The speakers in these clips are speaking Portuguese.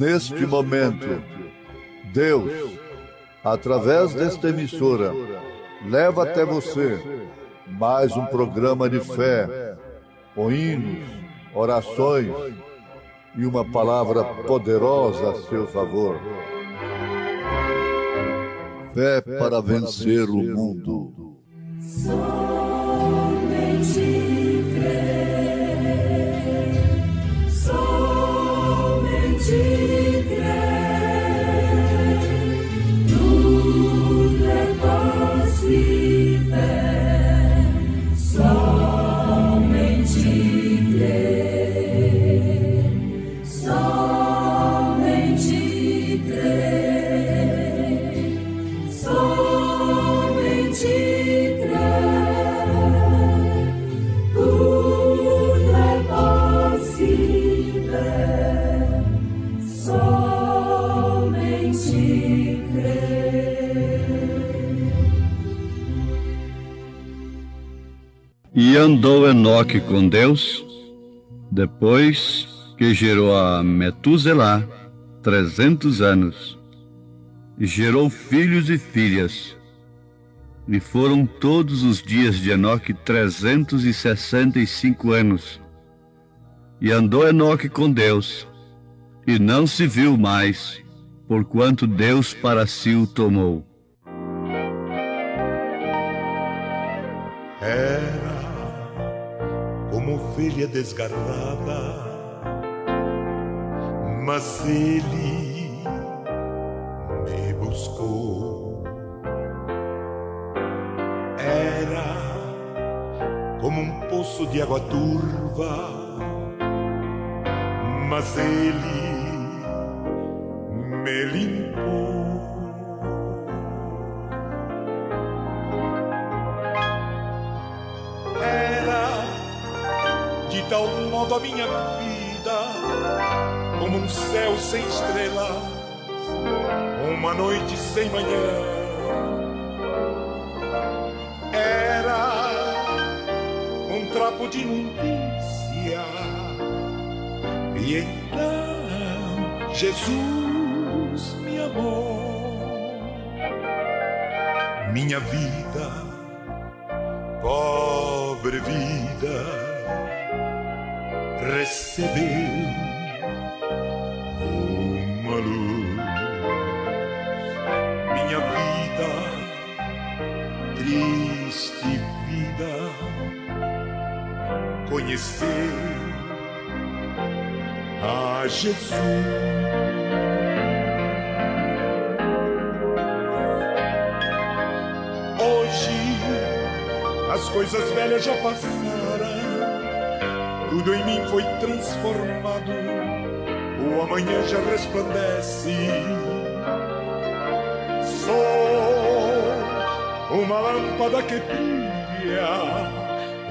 neste momento, Deus, através desta emissora, leva até você mais um programa de fé, com hinos, orações e uma palavra poderosa a seu favor. Fé para vencer o mundo. Somente crer, somente crer, tudo é possível, somente crer, somente crer, somente E andou Enoque com Deus, depois que gerou a Metuselá 300 anos, e gerou filhos e filhas. E foram todos os dias de Enoque 365 anos. E andou Enoque com Deus, e não se viu mais, porquanto Deus para si o tomou. Era como ovelha desgarrada, mas ele me buscou. Era como um poço de água turva, mas ele me limpou. De tal modo a minha vida, como um céu sem estrelas, uma noite sem manhã. Era um trapo de imundícia, e então Jesus me amou. Minha vida, pobre vida, recebeu uma luz. Minha vida, triste vida, conheceu a Jesus. Hoje as coisas velhas já passaram, tudo em mim foi transformado, o amanhã já resplandece. Sou uma lâmpada que brilha,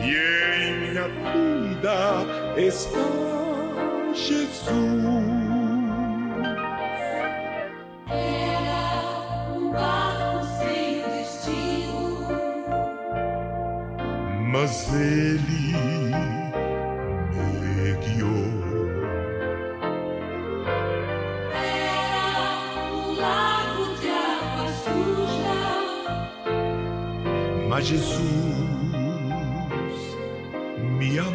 e em minha vida está Jesus. Era um barco sem destino, mas ele mas Jesus me amou.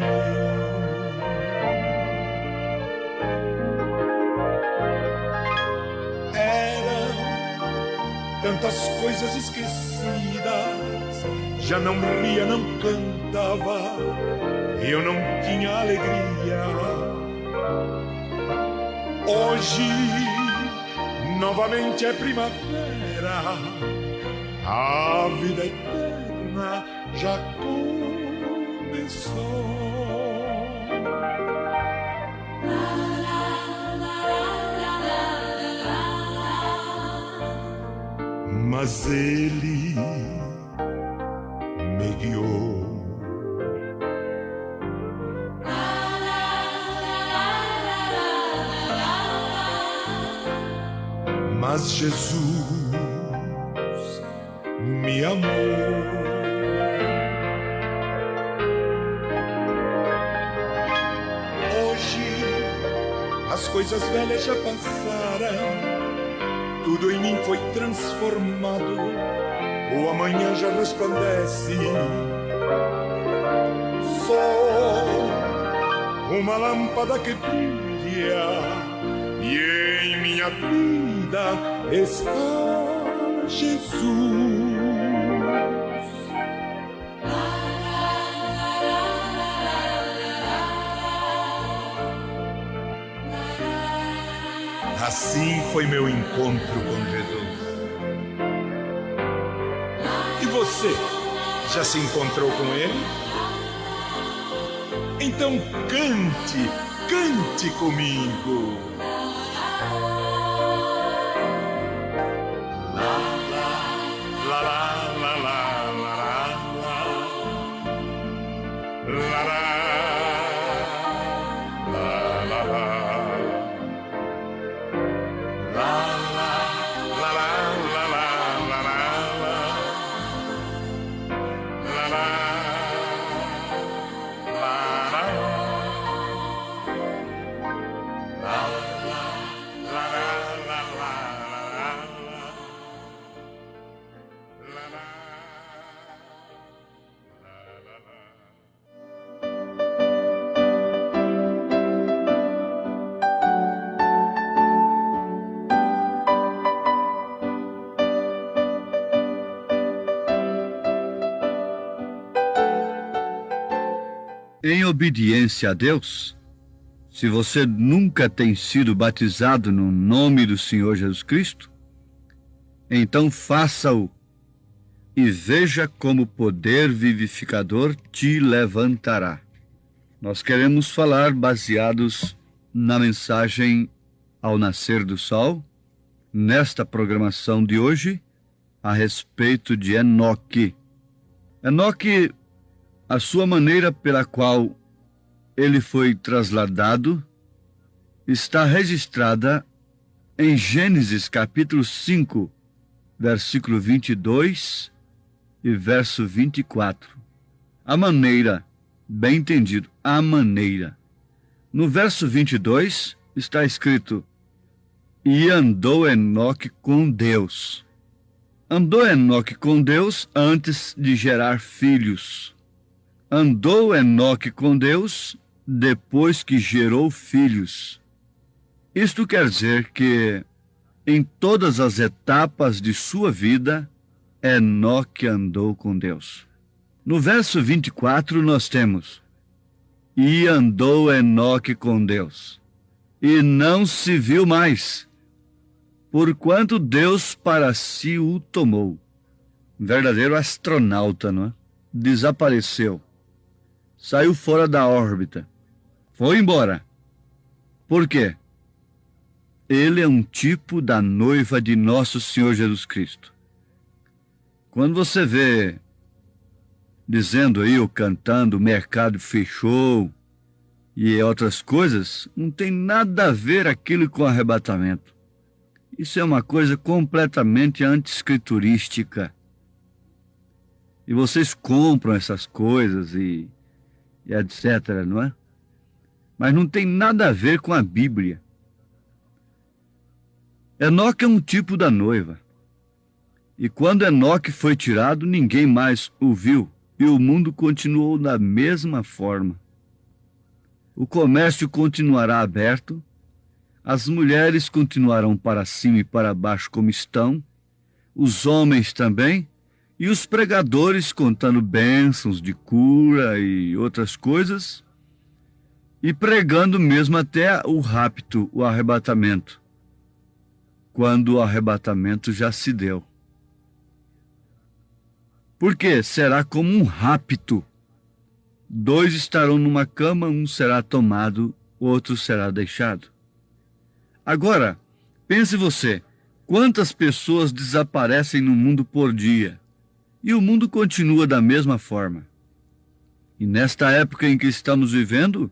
Eram tantas coisas esquecidas, já não ria, não cantava, eu não tinha alegria. Hoje novamente é primavera, a vida eterna já começou. Mas ele me guiou. Mas Jesus me amou. Hoje as coisas velhas já passaram, tudo em mim foi transformado, o amanhã já resplandece. Sou uma lâmpada que brilha e em minha vida está Jesus. Assim foi meu encontro com Jesus. E você, já se encontrou com Ele? Então cante, cante comigo. La la la la la la la la la la la. Em obediência a Deus, se você nunca tem sido batizado no nome do Senhor Jesus Cristo, então faça-o e veja como o poder vivificador te levantará. Nós queremos falar baseados na mensagem ao nascer do sol, nesta programação de hoje, a respeito de Enoque. Enoque, a sua maneira pela qual ele foi trasladado está registrada em Gênesis capítulo 5, versículo 22 e verso 24. A maneira, bem entendido, a maneira. No verso 22 está escrito: e andou Enoque com Deus. Andou Enoque com Deus antes de gerar filhos. Andou Enoque com Deus depois que gerou filhos. Isto quer dizer que, em todas as etapas de sua vida, Enoque andou com Deus. No verso 24 nós temos: e andou Enoque com Deus, e não se viu mais, porquanto Deus para si o tomou. Um verdadeiro astronauta, não é? Desapareceu. Saiu fora da órbita. Foi embora. Por quê? Ele é um tipo da noiva de nosso Senhor Jesus Cristo. Quando você vê dizendo aí, ou cantando, o mercado fechou e outras coisas, não tem nada a ver aquilo com arrebatamento. Isso é uma coisa completamente anti-escriturística. E vocês compram essas coisas e etc., não é? Mas não tem nada a ver com a Bíblia. Enoque é um tipo da noiva. E quando Enoque foi tirado, ninguém mais o viu, e o mundo continuou da mesma forma. O comércio continuará aberto, as mulheres continuarão para cima e para baixo como estão, os homens também, e os pregadores contando bênçãos de cura e outras coisas, e pregando mesmo até o rapto, o arrebatamento, quando o arrebatamento já se deu. Porque será como um rapto. 2 estarão numa cama, um será tomado, outro será deixado. Agora, pense você, quantas pessoas desaparecem no mundo por dia? E o mundo continua da mesma forma. E nesta época em que estamos vivendo,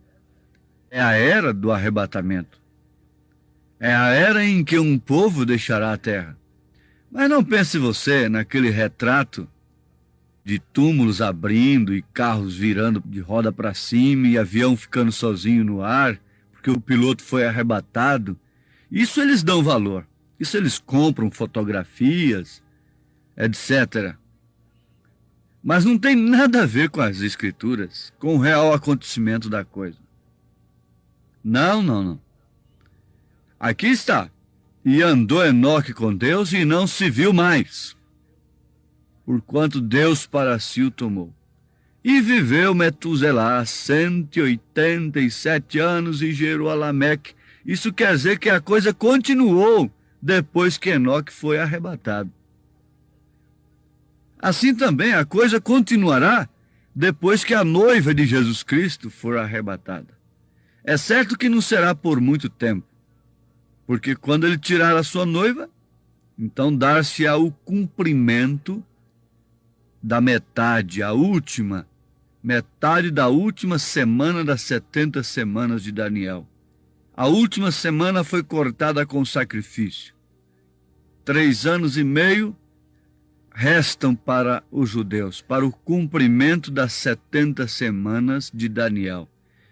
é a era do arrebatamento. É a era em que um povo deixará a terra. Mas não pense você naquele retrato de túmulos abrindo e carros virando de roda para cima e avião ficando sozinho no ar, porque porque o piloto foi arrebatado. Isso eles dão valor. Isso eles compram fotografias, etc. Mas não tem nada a ver com as Escrituras, com o real acontecimento da coisa. Não, não, não. Aqui está. E andou Enoque com Deus e não se viu mais, porquanto Deus para si o tomou. E viveu Metuselá 187 anos e gerou a Lameque. Isso quer dizer que a coisa continuou depois que Enoque foi arrebatado. Assim também a coisa continuará depois que a noiva de Jesus Cristo for arrebatada. É certo que não será por muito tempo, porque quando ele tirar a sua noiva, então dar-se-á o cumprimento da metade, a última, metade da última semana das 70 semanas de Daniel. A última semana foi cortada com sacrifício. 3 anos e meio restam para os judeus, para o cumprimento das 70 semanas de Daniel.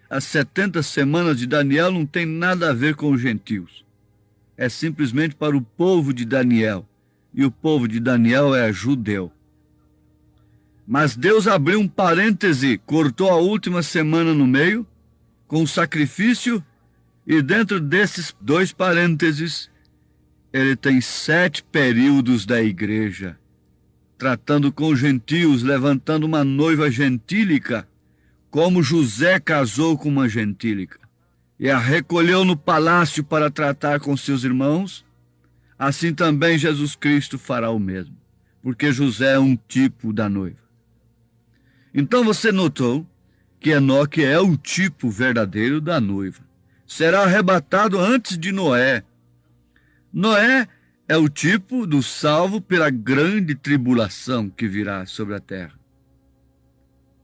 As 70 semanas de Daniel não tem nada a ver com os gentios. É simplesmente para o povo de Daniel. E o povo de Daniel é judeu. Mas Deus abriu um parêntese, cortou a última semana no meio, com o sacrifício, e dentro desses 2 parênteses, ele tem 7 períodos da igreja, tratando com gentios, levantando uma noiva gentílica, como José casou com uma gentílica, e a recolheu no palácio para tratar com seus irmãos. Assim também Jesus Cristo fará o mesmo, porque José é um tipo da noiva. Então você notou que Enoque é o tipo verdadeiro da noiva. Será arrebatado antes de Noé. Noé é o tipo do salvo pela grande tribulação que virá sobre a terra.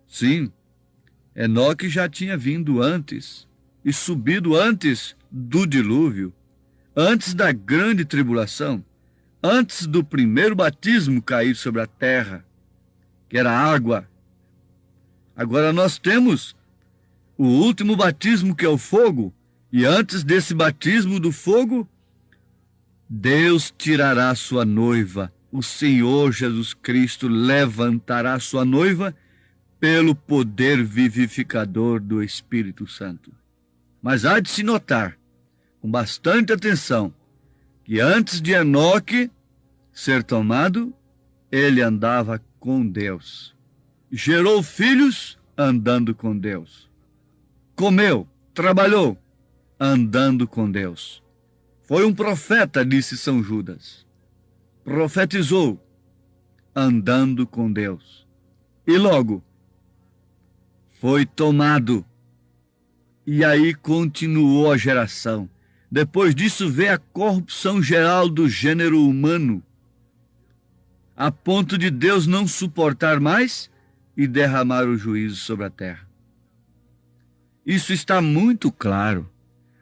Sim, Enoque já tinha vindo antes e subido antes do dilúvio, antes da grande tribulação, antes do primeiro batismo cair sobre a terra, que era água. Agora nós temos o último batismo, que é o fogo, e antes desse batismo do fogo, Deus tirará sua noiva. O Senhor Jesus Cristo levantará sua noiva pelo poder vivificador do Espírito Santo. Mas há de se notar, com bastante atenção, que antes de Enoque ser tomado, ele andava com Deus. Gerou filhos andando com Deus. Comeu, trabalhou, andando com Deus. Foi um profeta, disse São Judas. Profetizou, andando com Deus. E logo, foi tomado. E aí continuou a geração. Depois disso veio a corrupção geral do gênero humano, a ponto de Deus não suportar mais e derramar o juízo sobre a terra. Isso está muito claro.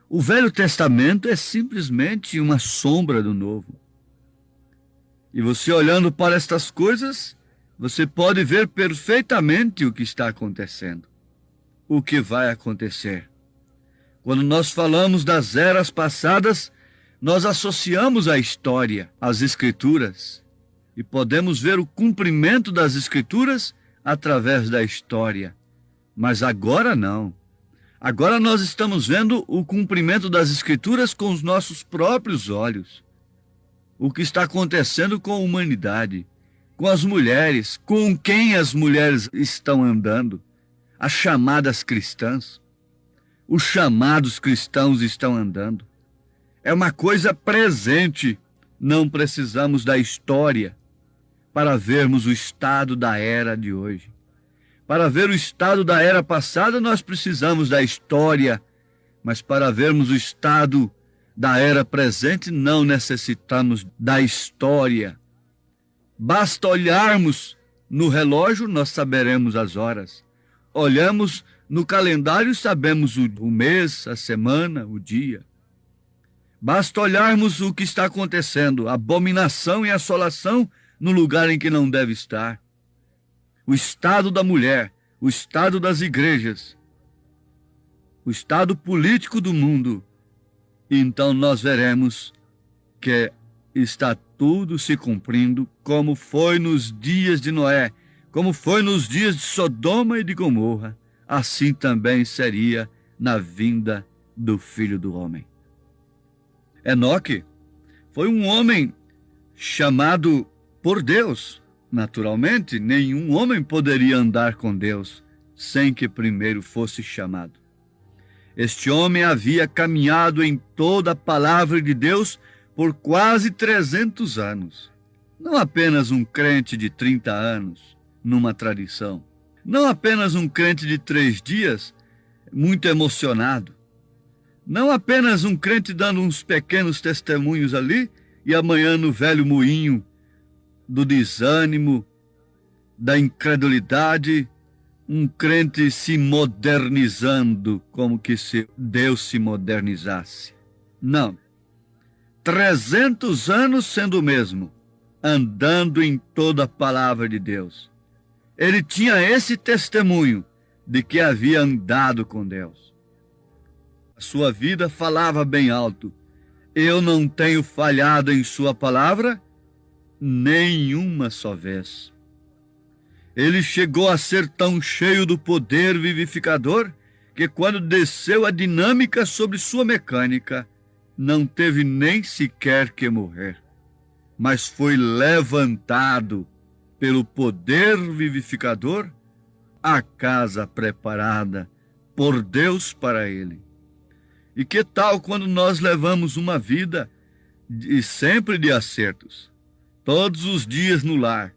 O Velho Testamento é simplesmente uma sombra do Novo. E você olhando para estas coisas, você pode ver perfeitamente o que está acontecendo, o que vai acontecer. Quando nós falamos das eras passadas, nós associamos a história às Escrituras e podemos ver o cumprimento das Escrituras através da história. Mas agora não. Agora nós estamos vendo o cumprimento das Escrituras com os nossos próprios olhos. O que está acontecendo com a humanidade, com as mulheres, com quem as mulheres estão andando, as chamadas cristãs. Os chamados cristãos estão andando. É uma coisa presente. Não precisamos da história para vermos o estado da era de hoje. Para ver o estado da era passada, nós precisamos da história, mas para vermos o estado da era presente, não necessitamos da história. Basta olharmos no relógio, nós saberemos as horas. Olhamos no calendário, sabemos o mês, a semana, o dia. Basta olharmos o que está acontecendo, abominação e assolação no lugar em que não deve estar. O estado da mulher, o estado das igrejas, o o estado político do mundo, então nós veremos que está tudo se cumprindo como foi nos dias de Noé, como foi nos dias de Sodoma e de Gomorra, assim também seria na vinda do Filho do Homem. Enoque foi um homem chamado por Deus. Naturalmente, nenhum homem poderia andar com Deus sem que primeiro fosse chamado. Este homem havia caminhado em toda a palavra de Deus por quase 300 anos. Não apenas um crente de 30 anos, numa tradição. Não apenas um crente de 3 dias, muito emocionado. Não apenas um crente dando uns pequenos testemunhos ali e amanhã no velho moinho do desânimo, da incredulidade, um crente se modernizando como que se Deus se modernizasse. Não. 300 anos sendo o mesmo, andando em toda a palavra de Deus. Ele tinha esse testemunho de que havia andado com Deus. A sua vida falava bem alto: eu não tenho falhado em sua palavra nenhuma só vez. Ele chegou a ser tão cheio do poder vivificador que quando desceu a dinâmica sobre sua mecânica, não teve nem sequer que morrer, mas foi levantado pelo poder vivificador à casa preparada por Deus para ele. E que tal quando nós levamos uma vida sempre de acertos, todos os dias no lar?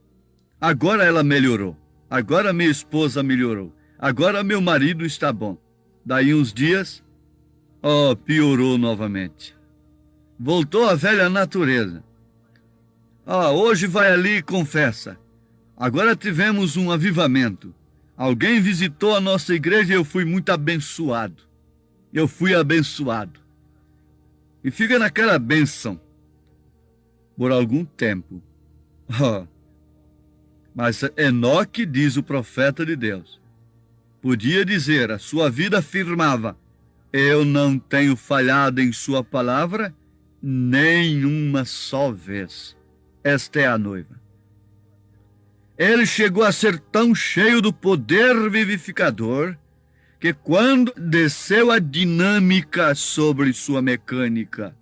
Agora ela melhorou, agora minha esposa melhorou, agora meu marido está bom. Daí uns dias, piorou novamente. Voltou à velha natureza. Hoje vai ali e confessa. Agora tivemos um avivamento. Alguém visitou a nossa igreja e eu fui muito abençoado. Eu fui abençoado. E fica naquela bênção por algum tempo. Mas Enoque, diz o profeta de Deus, podia dizer, a sua vida afirmava: eu não tenho falhado em sua palavra nenhuma só vez. Esta é a noiva. Ele chegou a ser tão cheio do poder vivificador que quando desceu a dinâmica sobre sua mecânica,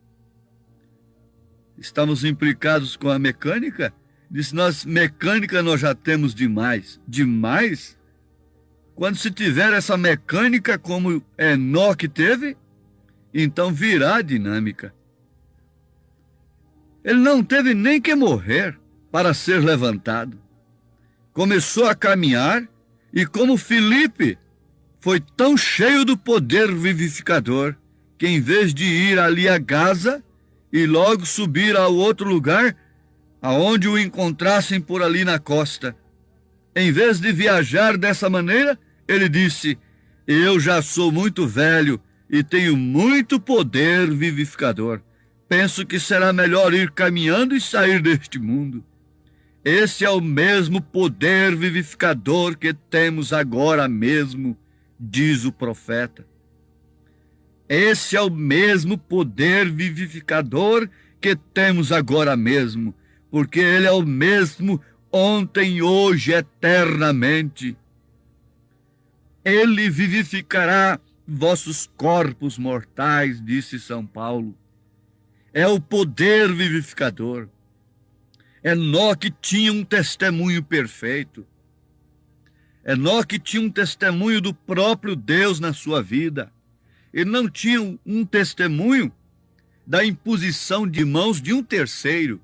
estamos implicados com a mecânica? Disse, mecânica nós já temos demais. Demais? Quando se tiver essa mecânica como Enoque teve, então virá a dinâmica. Ele não teve nem que morrer para ser levantado. Começou a caminhar e como Filipe foi tão cheio do poder vivificador que em vez de ir ali a Gaza e logo subir ao outro lugar, aonde o encontrassem por ali na costa, em vez de viajar dessa maneira, ele disse: eu já sou muito velho e tenho muito poder vivificador. Penso que será melhor ir caminhando e sair deste mundo. Esse é o mesmo poder vivificador que temos agora mesmo, diz o profeta. Esse é o mesmo poder vivificador que temos agora mesmo, porque ele é o mesmo ontem, hoje, eternamente. Ele vivificará vossos corpos mortais, disse São Paulo. É o poder vivificador. Enoque tinha um testemunho perfeito. Enoque tinha um testemunho do próprio Deus na sua vida. Ele não tinha um testemunho da imposição de mãos de um terceiro.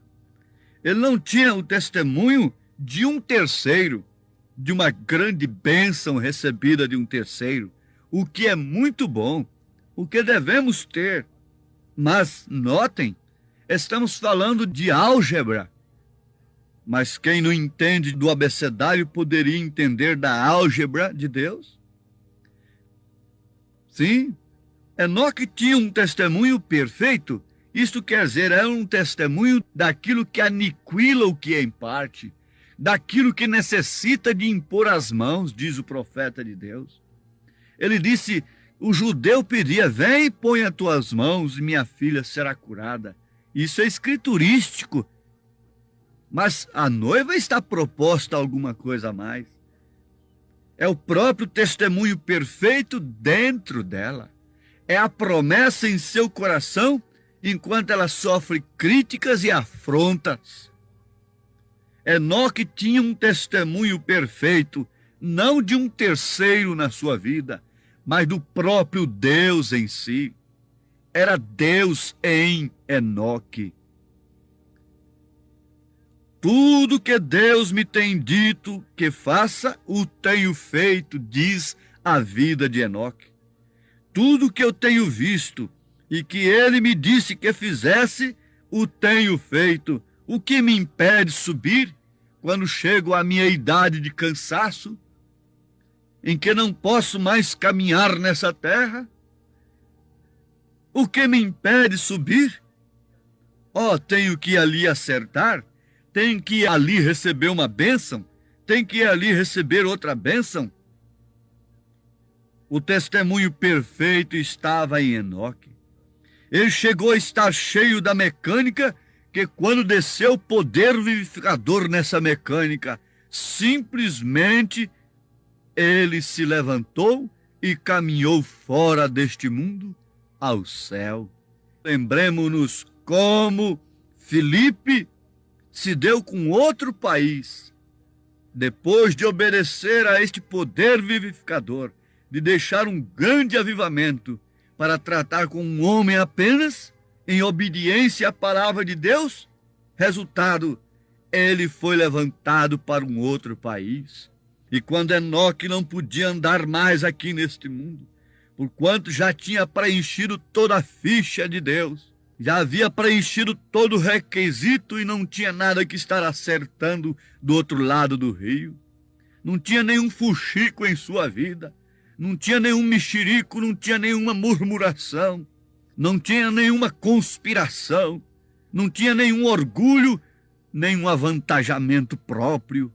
Ele não tinha o testemunho de um terceiro, de uma grande bênção recebida de um terceiro, o que é muito bom, o que devemos ter. Mas, notem, estamos falando de álgebra. Mas quem não entende do abecedário poderia entender da álgebra de Deus? Sim, Enoque tinha um testemunho perfeito. Isto quer dizer, é um testemunho daquilo que aniquila o que é em parte, daquilo que necessita de impor as mãos, diz o profeta de Deus. Ele disse o judeu pedia: vem, põe as tuas mãos e minha filha será curada. Isso é escriturístico. Mas a noiva está proposta a alguma coisa a mais. É o próprio testemunho perfeito dentro dela. É a promessa em seu coração enquanto ela sofre críticas e afrontas. Enoque tinha um testemunho perfeito, não de um terceiro na sua vida, mas do próprio Deus em si. Era Deus em Enoque. Tudo que Deus me tem dito que faça, o tenho feito, diz a vida de Enoque. Tudo que eu tenho visto e que ele me disse que fizesse, o tenho feito. O que me impede subir quando chego à minha idade de cansaço, em que não posso mais caminhar nessa terra? O que me impede subir? Tenho que ir ali acertar, tenho que ir ali receber uma bênção, tenho que ir ali receber outra bênção. O testemunho perfeito estava em Enoque. Ele chegou a estar cheio da mecânica, que quando desceu o poder vivificador nessa mecânica, simplesmente ele se levantou e caminhou fora deste mundo ao céu. Lembremos-nos como Filipe se deu com outro país, depois de obedecer a este poder vivificador, de deixar um grande avivamento para tratar com um homem apenas em obediência à palavra de Deus. Resultado, ele foi levantado para um outro país. E quando Enoque não podia andar mais aqui neste mundo, porquanto já tinha preenchido toda a ficha de Deus, já havia preenchido todo o requisito e não tinha nada que estar acertando do outro lado do rio, não tinha nenhum fuxico em sua vida, não tinha nenhum mexerico, não tinha nenhuma murmuração, não tinha nenhuma conspiração, não tinha nenhum orgulho, nenhum avantajamento próprio,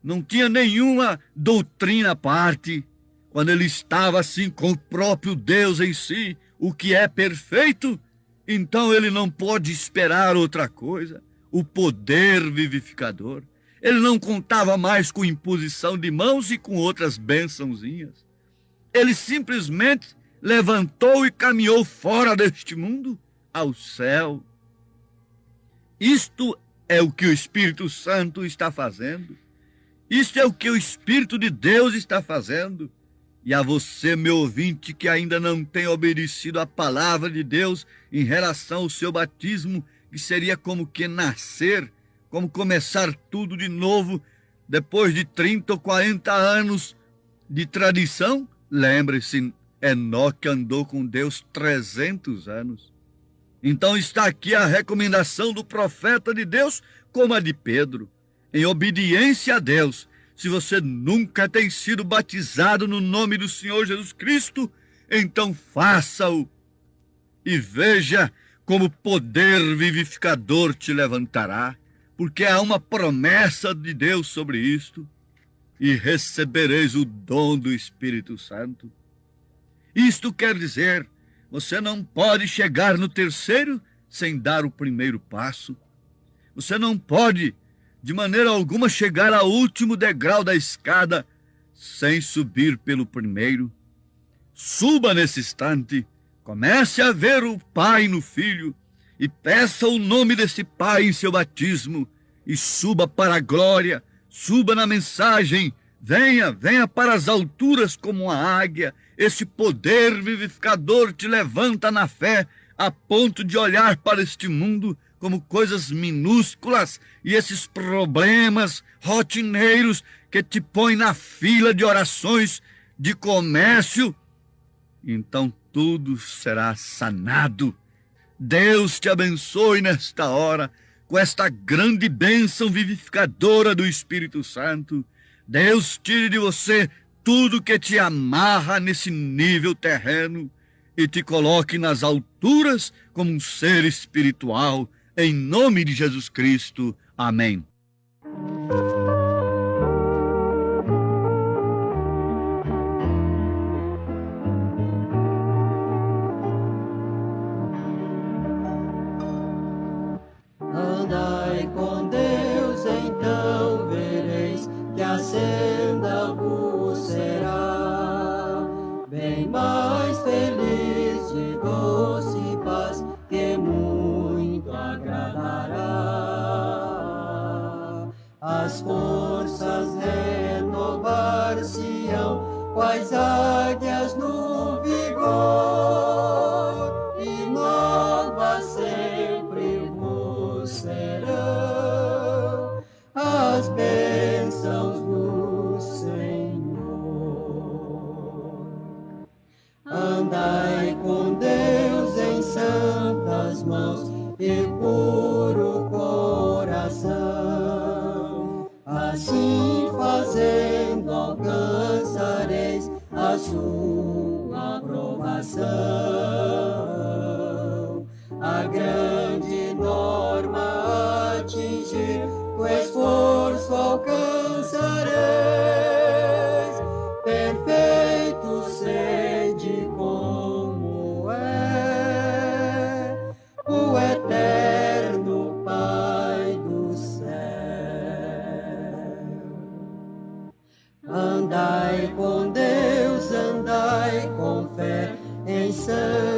não tinha nenhuma doutrina à parte. Quando ele estava assim com o próprio Deus em si, o que é perfeito, então ele não pode esperar outra coisa, o poder vivificador. Ele não contava mais com imposição de mãos e com outras bênçãozinhas. Ele simplesmente levantou e caminhou fora deste mundo ao céu. Isto é o que o Espírito Santo está fazendo. Isto é o que o Espírito de Deus está fazendo. E a você, meu ouvinte, que ainda não tem obedecido à palavra de Deus em relação ao seu batismo, que seria como que nascer, como começar tudo de novo, depois de 30 ou 40 anos de tradição, lembre-se, Enoque andou com Deus 300 anos. Então está aqui a recomendação do profeta de Deus, como a de Pedro, em obediência a Deus. Se você nunca tem sido batizado no nome do Senhor Jesus Cristo, então faça-o e veja como o poder vivificador te levantará, porque há uma promessa de Deus sobre isto, e recebereis o dom do Espírito Santo. Isto quer dizer, você não pode chegar no terceiro sem dar o primeiro passo. Você não pode, de maneira alguma, chegar ao último degrau da escada sem subir pelo primeiro. Suba nesse instante, comece a ver o Pai no Filho e peça o nome desse Pai em seu batismo e suba para a glória, suba na mensagem, venha para as alturas como uma águia. Esse poder vivificador te levanta na fé a ponto de olhar para este mundo como coisas minúsculas e esses problemas rotineiros que te põem na fila de orações, de comércio. Então tudo será sanado. Deus te abençoe nesta hora com esta grande bênção vivificadora do Espírito Santo. Deus tire de você tudo que te amarra nesse nível terreno e te coloque nas alturas como um ser espiritual, em nome de Jesus Cristo. Amém. Andai com Deus, então vereis que a senda vos será bem mais feliz, de doce paz, que muito agradará. As forças renovar-se-ão, quais águias no vigor, e novas sempre vos serão as bênçãos do Senhor. Andai com Deus em santas mãos e puro coração, assim fazendo alcançareis a sua aprovação. A grande norma atingir, o esforço alcançareis, perfeito sede como é o eterno Pai do céu. Andai com Deus, andai com fé, em santo